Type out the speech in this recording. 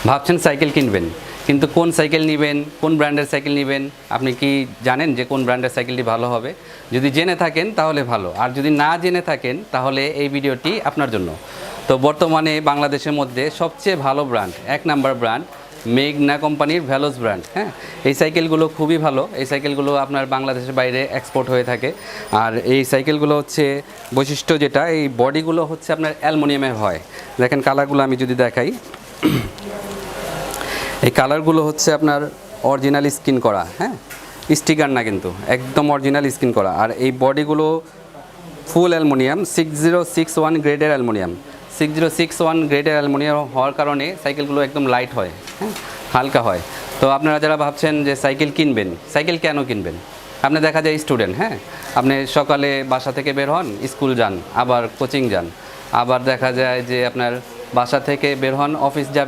ভাবছেন সাইকেল কিনবেন, কিন্তু কোন সাইকেল নেবেন, কোন ব্র্যান্ডের সাইকেল নেবেন, আপনি কি জানেন যে কোন ব্র্যান্ডের সাইকেলটি ভালো হবে? যদি জেনে থাকেন তাহলে ভালো, আর যদি না জেনে থাকেন তাহলে এই ভিডিওটি আপনার জন্য। তো বর্তমানে বাংলাদেশের মধ্যে সবচেয়ে ভালো ব্র্যান্ড, 1 নাম্বার ব্র্যান্ড মেঘনা কোম্পানির ভ্যালোস ব্র্যান্ড। হ্যাঁ, এই সাইকেলগুলো খুবই ভালো। এই সাইকেলগুলো আপনার বাংলাদেশের বাইরে এক্সপোর্ট হয়ে থাকে। আর এই সাইকেলগুলো হচ্ছে বৈশিষ্ট্য যেটা, এই বডিগুলো হচ্ছে আপনার অ্যালুমিনিয়ামের হয়। দেখেন কালারগুলো আমি যদি দেখাই, এই কালারগুলো হচ্ছে আপনার অরিজিনাল স্কিন করা। হ্যাঁ, স্টিকার না, কিন্তু একদম অরিজিনাল স্কিন করা। আর এই বডিগুলো ফুল অ্যালুমিনিয়াম, 6061 গ্রেডের অ্যালুমিনিয়াম। 6061 গ্রেডের অ্যালুমিনিয়াম হওয়ার কারণে সাইকেলগুলো একদম লাইট হয়, হ্যাঁ, হালকা হয়। তো আপনারা যারা ভাবছেন যে সাইকেল কিনবেন, সাইকেল কেন কিনবেন? আপনি দেখা যায় স্টুডেন্ট, হ্যাঁ, আপনি সকালে বাসা থেকে বের হন, স্কুল যান, আবার কোচিং যান, আবার দেখা যায় যে আপনার বাসা থেকে বের হন, অফিস যাবেন।